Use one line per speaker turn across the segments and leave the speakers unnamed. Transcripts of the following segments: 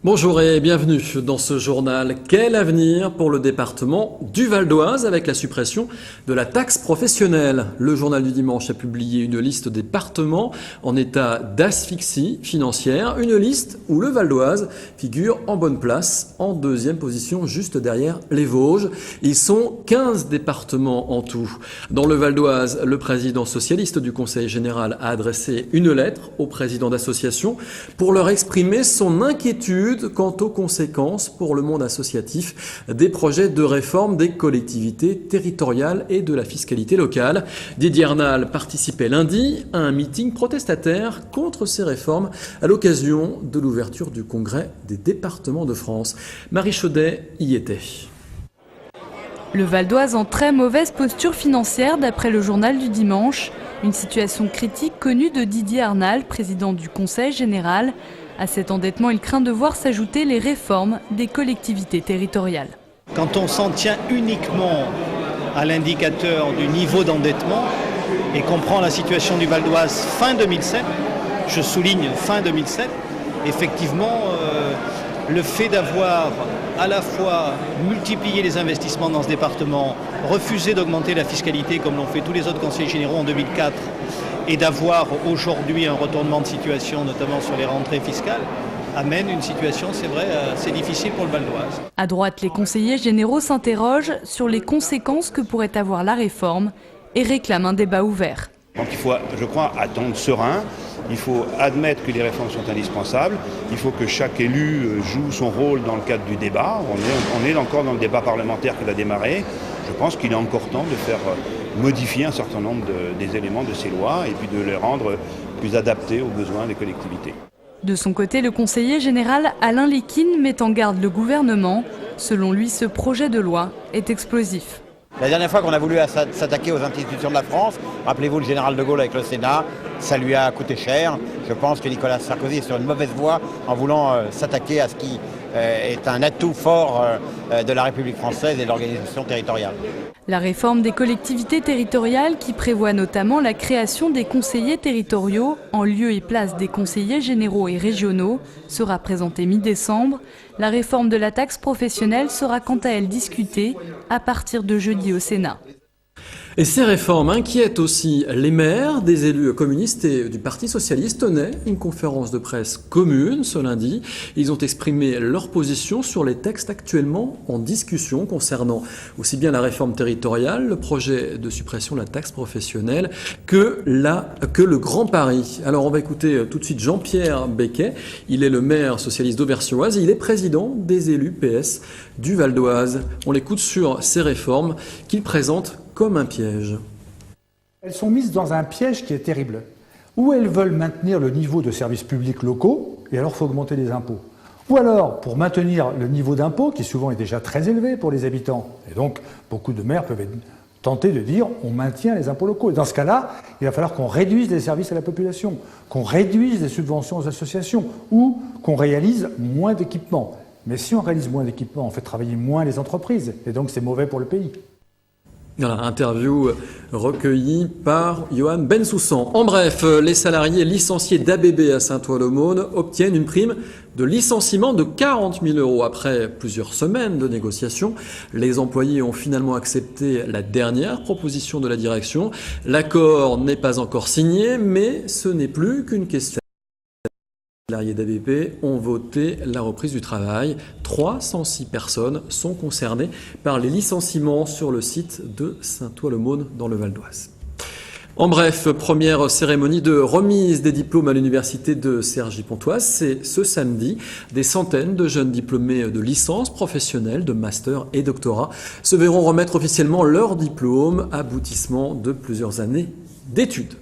Bonjour et bienvenue dans ce journal. Quel avenir pour le département du Val d'Oise avec la suppression de la taxe professionnelle? Le journal du dimanche a publié une liste des départements en état d'asphyxie financière, une liste où le Val d'Oise figure en bonne place, en deuxième position juste derrière les Vosges. Ils sont 15 départements en tout. Dans le Val d'Oise, le président socialiste du Conseil général a adressé une lettre aux présidents d'associations pour leur exprimer son inquiétude quant aux conséquences pour le monde associatif des projets de réforme des collectivités territoriales et de la fiscalité locale. Didier Arnal participait lundi à un meeting protestataire contre ces réformes à l'occasion de l'ouverture du congrès des départements de France. Marie Chaudet y était.
Le Val d'Oise en très mauvaise posture financière d'après le journal du dimanche. Une situation critique connue de Didier Arnal, président du Conseil général. À cet endettement, il craint de voir s'ajouter les réformes des collectivités territoriales.
Quand on s'en tient uniquement à l'indicateur du niveau d'endettement et qu'on prend la situation du Val d'Oise fin 2007, je souligne fin 2007, effectivement, le fait d'avoir à la fois multiplié les investissements dans ce département, refusé d'augmenter la fiscalité comme l'ont fait tous les autres conseillers généraux en 2004, et d'avoir aujourd'hui un retournement de situation, notamment sur les rentrées fiscales, amène une situation, c'est vrai, assez difficile pour le Val d'Oise.
À droite, les conseillers généraux s'interrogent sur les conséquences que pourrait avoir la réforme et réclament un débat ouvert.
Donc il faut, je crois, attendre serein. Il faut admettre que les réformes sont indispensables. Il faut que chaque élu joue son rôle dans le cadre du débat. On est encore dans le débat parlementaire qu'il a démarré. Je pense qu'il est encore temps de faire modifier un certain nombre des éléments de ces lois et puis de les rendre plus adaptés aux besoins des collectivités.
De son côté, le conseiller général Alain Léquine met en garde le gouvernement. Selon lui, ce projet de loi est explosif.
La dernière fois qu'on a voulu s'attaquer aux institutions de la France, rappelez-vous le général de Gaulle avec le Sénat, ça lui a coûté cher. Je pense que Nicolas Sarkozy est sur une mauvaise voie en voulant s'attaquer à ce qui est un atout fort de la République française et de l'organisation territoriale.
La réforme des collectivités territoriales qui prévoit notamment la création des conseillers territoriaux en lieu et place des conseillers généraux et régionaux sera présentée mi-décembre. La réforme de la taxe professionnelle sera quant à elle discutée à partir de jeudi au Sénat.
Et ces réformes inquiètent aussi les maires. Des élus communistes et du Parti socialiste tenaient une conférence de presse commune ce lundi. Ils ont exprimé leur position sur les textes actuellement en discussion concernant aussi bien la réforme territoriale, le projet de suppression de la taxe professionnelle que le Grand Paris. Alors on va écouter tout de suite Jean-Pierre Becquet. Il est le maire socialiste d'Auvers-sur-Oise et il est président des élus PS du Val d'Oise. On l'écoute sur ces réformes qu'il présente comme un piège.
Elles sont mises dans un piège qui est terrible. Ou elles veulent maintenir le niveau de services publics locaux, et alors il faut augmenter les impôts. Ou alors, pour maintenir le niveau d'impôt, qui souvent est déjà très élevé pour les habitants, et donc beaucoup de maires peuvent être tentés de dire on maintient les impôts locaux. Et dans ce cas-là, il va falloir qu'on réduise les services à la population, qu'on réduise les subventions aux associations, ou qu'on réalise moins d'équipements. Mais si on réalise moins d'équipements, on fait travailler moins les entreprises, et donc c'est mauvais pour le pays.
Voilà, interview recueillie par Johan Bensoussan. En bref, les salariés licenciés d'ABB à Saint-Ouen-l'Aumône obtiennent une prime de licenciement de 40 000 € après plusieurs semaines de négociations. Les employés ont finalement accepté la dernière proposition de la direction. L'accord n'est pas encore signé, mais ce n'est plus qu'une question. Les salariés d'ABP ont voté la reprise du travail. 306 personnes sont concernées par les licenciements sur le site de Saint-Ouen-l'Aumône dans le Val d'Oise. En bref, première cérémonie de remise des diplômes à l'université de Cergy-Pontoise. C'est ce samedi. Des centaines de jeunes diplômés de licence professionnelle, de master et doctorat se verront remettre officiellement leur diplôme, aboutissement de plusieurs années d'études.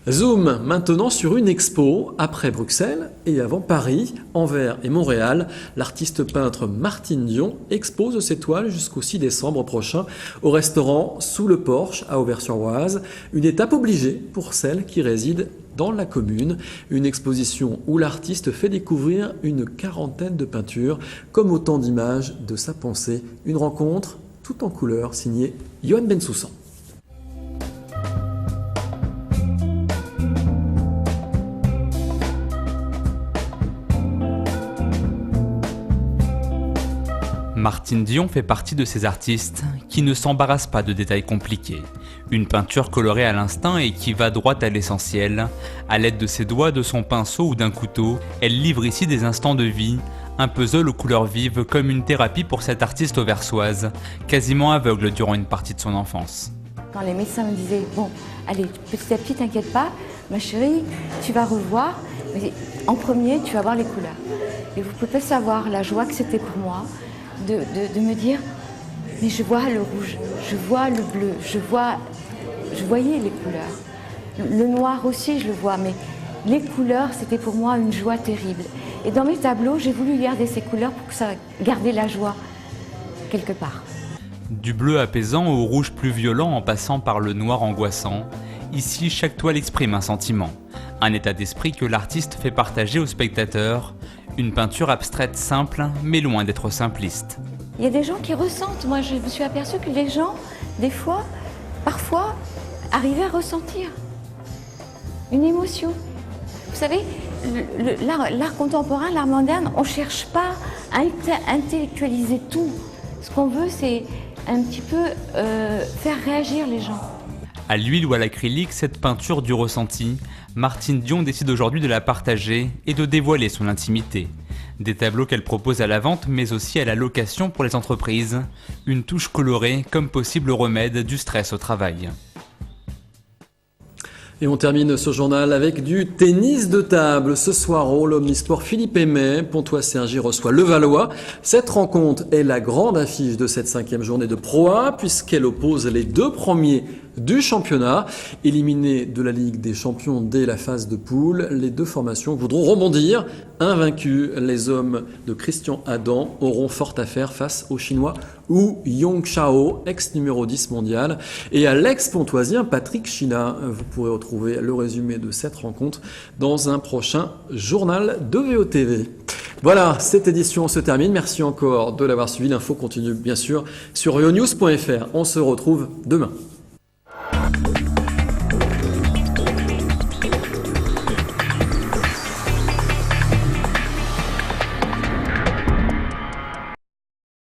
Zoom maintenant sur une expo après Bruxelles et avant Paris, Anvers et Montréal. L'artiste peintre Martine Dion expose ses toiles jusqu'au 6 décembre prochain au restaurant Sous le Porche à Auvers-sur-Oise. Une étape obligée pour celles qui résident dans la commune. Une exposition où l'artiste fait découvrir une quarantaine de peintures comme autant d'images de sa pensée. Une rencontre tout en couleurs signée Johan Bensoussan.
Martine Dion fait partie de ces artistes qui ne s'embarrassent pas de détails compliqués. Une peinture colorée à l'instinct et qui va droit à l'essentiel. À l'aide de ses doigts, de son pinceau ou d'un couteau, elle livre ici des instants de vie, un puzzle aux couleurs vives comme une thérapie pour cette artiste auversoise, quasiment aveugle durant une partie de son enfance.
Quand les médecins me disaient « Bon, allez, petit à petit, t'inquiète pas, ma chérie, tu vas revoir, mais en premier, tu vas voir les couleurs. » Et vous pouvez savoir la joie que c'était pour moi de me dire « Mais je vois le rouge, je vois le bleu, je voyais les couleurs. Le noir aussi, je le vois, mais les couleurs, c'était pour moi une joie terrible. » Et dans mes tableaux, j'ai voulu garder ces couleurs pour que ça garde la joie quelque part.
Du bleu apaisant au rouge plus violent en passant par le noir angoissant, ici chaque toile exprime un sentiment, un état d'esprit que l'artiste fait partager au spectateur, une peinture abstraite simple mais loin d'être simpliste.
Il y a des gens qui ressentent, moi je me suis aperçue que les gens, des fois, parfois, arrivaient à ressentir une émotion. Vous savez, l'art contemporain, l'art moderne, on ne cherche pas à intellectualiser tout. Ce qu'on veut, c'est un petit peu faire réagir les gens.
À l'huile ou à l'acrylique, cette peinture du ressenti, Martine Dion décide aujourd'hui de la partager et de dévoiler son intimité. Des tableaux qu'elle propose à la vente, mais aussi à la location pour les entreprises. Une touche colorée comme possible remède du stress au travail.
Et on termine ce journal avec du tennis de table. Ce soir au l'Omnisport Philippe Aimé, Pontoise-Cergy reçoit Levallois. Cette rencontre est la grande affiche de cette 5e journée de Pro A puisqu'elle oppose les 2 premiers du championnat. Éliminés de la Ligue des Champions dès la phase de poule, les 2 formations voudront rebondir. Invaincus, les hommes de Christian Adam auront fort à faire face aux Chinois Wu Yongchao, ex-numéro 10 mondial, et à l'ex-pontoisien Patrick China. Vous pourrez retrouver le résumé de cette rencontre dans un prochain journal de VOTV. Voilà, cette édition se termine. Merci encore de l'avoir suivi. L'info continue bien sûr sur rionews.fr. On se retrouve demain.